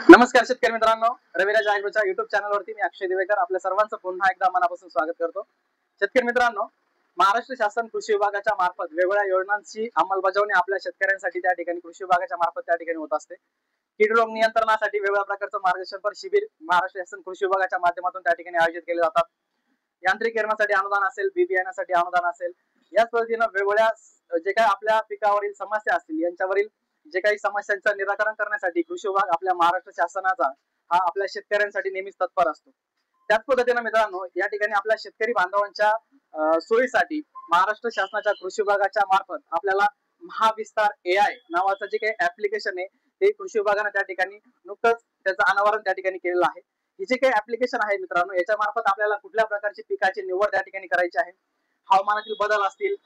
नमस्कार शेतकरी मित्रांनो, रविराज ॲग्रोच्या युट्यूब चॅनलवरती मी अक्षय दिवेकर आपल्या सर्वांचं पुन्हा एकदा मनापासून स्वागत करतो। शेतकरी मित्रांनो, महाराष्ट्र शासन कृषी विभागाच्या मार्फत वेगवेगळ्या योजनांची अंमलबजावणी आपल्या शेतकऱ्यांसाठी त्या ठिकाणी कृषी विभागाच्या मार्फत त्या ठिकाणी होत असते। कीड रोग नियंत्रणासाठी वेगवेगळ्या प्रकारचं मार्गदर्शनपर शिबिर महाराष्ट्र शासन कृषी विभागाच्या माध्यमातून त्या ठिकाणी आयोजित केले जातात। यांत्रिकीकरणासाठी अनुदान असेल, बी बियाण्यासाठी अनुदान असेल, याच पद्धतीने वेगवेगळ्या जे काही आपल्या पिकावरील समस्या असतील यांच्यावरील जे काही समस्यांचं निराकरण करण्यासाठी कृषी विभाग आपल्या महाराष्ट्र शासनाचा हा आपल्या शेतकऱ्यांसाठी नेहमीच तत्पर असतो। त्याच पद्धतीने मित्रांनो, या ठिकाणी आपल्या शेतकरी बांधवांच्या सोयीसाठी महाराष्ट्र शासनाच्या कृषी विभागाच्या मार्फत आपल्याला महाविस्तार AI नावाचं जे काही ऍप्लिकेशन आहे ते कृषी विभागाने त्या ठिकाणी नुकतंच त्याचं अनावरण त्या ठिकाणी केलेलं आहे। हे जे काही ऍप्लिकेशन आहे मित्रांनो, याच्या मार्फत आपल्याला कुठल्या प्रकारची पिकाची निवड त्या ठिकाणी करायची आहे, हवामानातील बदल असतील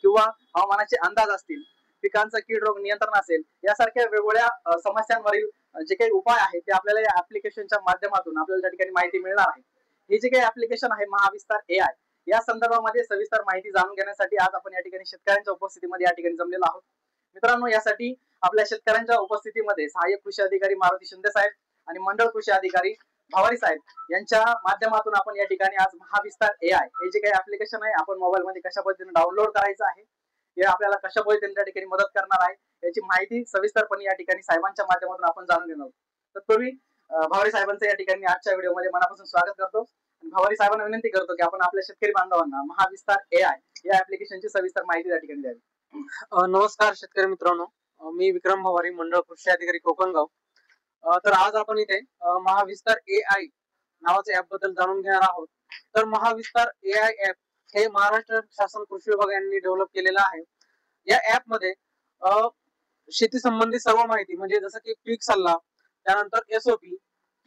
किंवा हवामानाचे अंदाज असतील, पिकांचं कीड रोग नियंत्रण असेल, यासारख्या वेगवेगळ्या समस्यांवरील जे काही उपाय आहेत ते आपल्याला या ऍप्लिकेशनच्या माध्यमातून आपल्याला त्या ठिकाणी माहिती मिळणार आहे। हे जे काही ऍप्लिकेशन आहे महाविस्तार AI, या संदर्भामध्ये सविस्तर माहिती जाणून घेण्यासाठी आज आपण या ठिकाणी शेतकऱ्यांच्या उपस्थितीमध्ये या ठिकाणी जमलेलो आहोत। मित्रांनो, यासाठी आपल्या शेतकऱ्यांच्या उपस्थितीमध्ये सहाय्यक कृषी अधिकारी मारुती शिंदे साहेब आणि मंडळ कृषी अधिकारी भावारी साहेब यांच्या माध्यमातून आपण या ठिकाणी आज महाविस्तार AI हे जे काही ऍप्लिकेशन आहे आपण मोबाईल मध्ये कशा पद्धतीने डाउनलोड करायचं आहे, हे आपल्याला कशा पद्धतीने त्या ठिकाणी मदत करणार आहे याची माहिती सविस्तरपणे या ठिकाणी साहेबांच्या माध्यमातून आपण जाणून घेणार आहोत। तत्पूर्वी भावारी साहेबांचं या ठिकाणी आजच्या व्हिडिओमध्ये मनापासून स्वागत करतो आणि भावारी साहेबांना विनंती करतो की आपण आपल्या शेतकरी बांधवांना महाविस्तार AI या ऍप्लिकेशनची सविस्तर माहिती त्या ठिकाणी द्यावी। नमस्कार शेतकरी मित्रांनो, मी विक्रम भावारी, मंडळ कृषी अधिकारी कोकणगाव। तर आज आपण इथे महाविस्तार AI नावाच्या ऍप बद्दल जाणून घेणार आहोत। तर महाविस्तार AI ऍप हे महाराष्ट्र शासन कृषी विभाग यांनी डेव्हलप केलेलं आहे। या ऍप मध्ये शेती संबंधी सर्व माहिती म्हणजे जसं की पीक सल्ला, त्यानंतर SOP,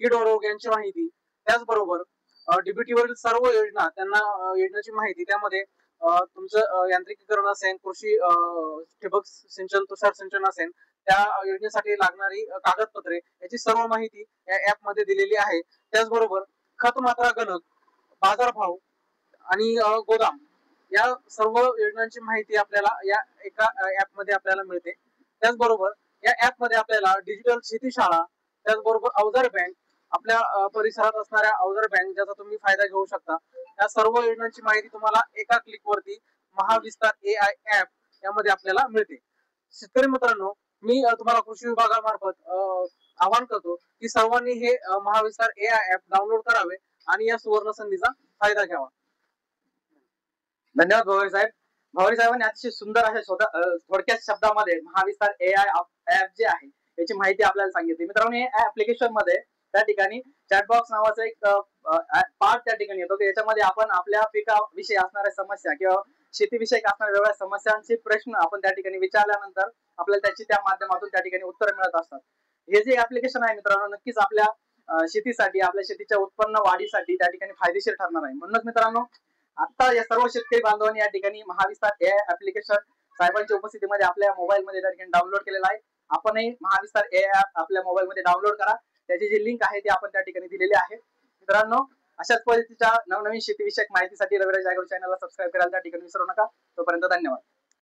कीड रोग यांची माहिती, त्याचबरोबर DBT वरील सर्व योजना त्यांना योजनेची माहिती, त्यामध्ये तुमचं यांत्रिकीकरण असेल, कृषी ठिबक सिंचन, तुषार सिंचन असेल, त्या योजनेसाठी लागणारी कागदपत्रे याची सर्व माहिती या ऍप मध्ये दिलेली आहे। त्याचबरोबर खत मात्रा गणक, बाजारभाव आणि गोदाम या सर्व योजनांची माहिती आपल्याला या एका ऍप मध्ये आपल्याला मिळते। त्याचबरोबर या ऍप मध्ये आपल्याला डिजिटल शेतीशाळा, त्याचबरोबर अवजार बँक, आपल्या परिसरात असणाऱ्या अवजार बँक ज्याचा तुम्ही फायदा घेऊ शकता, या सर्व योजनांची माहिती तुम्हाला एका क्लिक वरती महाविस्तार AI ऍप यामध्ये आपल्याला मिळते। शेतकरी मित्रांनो, मी तुम्हाला कृषी विभागामार्फत आवाहन करतो की सर्वांनी हे महाविस्तार AI ऍप डाउनलोड करावे आणि या सुवर्ण संधीचा फायदा घ्यावा। धन्यवाद भावारी साहेब। भावारी साहेबांनी अतिशय सुंदर अशा थोडक्यात शब्दामध्ये महाविस्तार AI ऍप जे आहे याची माहिती आपल्याला सांगितली। मित्रांनो, या ऍप्लिकेशन मध्ये त्या ठिकाणी चॅट बॉक्स नावाचा एक पार्ट त्या ठिकाणी येतो की याच्यामध्ये आपण आपल्या पिकाविषयी असणाऱ्या समस्या किंवा शेतीविषयक असणाऱ्या वेगवेगळ्या समस्यांचे प्रश्न आपण त्या ठिकाणी विचारल्यानंतर आपल्याला त्याची त्या माध्यमातून त्या ठिकाणी उत्तर मिळत असतात। हे जे ऍप्लिकेशन आहे मित्रांनो, नक्कीच आपल्या शेतीसाठी, आपल्या शेतीच्या उत्पन्न वाढीसाठी त्या ठिकाणी फायदेशीर ठरणार आहे। म्हणूनच मित्रांनो, आता या सर्व शेतकरी बांधवांनी या ठिकाणी महाविस्तार AI ऍप्लिकेशन साहेबांच्या उपस्थितीमध्ये आपल्या मोबाईल मध्ये त्या ठिकाणी डाउनलोड केलेला आहे। आपणही महाविस्तार AI ऍप आपल्या मोबाईल मध्ये डाउनलोड करा, त्याची जी लिंक आहे ती आपण त्या ठिकाणी दिलेली आहे। मित्रांनो, अशाच पद्धतीच्या नवनवीन शेतीविषयक माहितीसाठी रविराज ॲग्रो चॅनलला सबस्क्राईब करायला त्या ठिकाणी विसरू नका। तोपर्यंत धन्यवाद।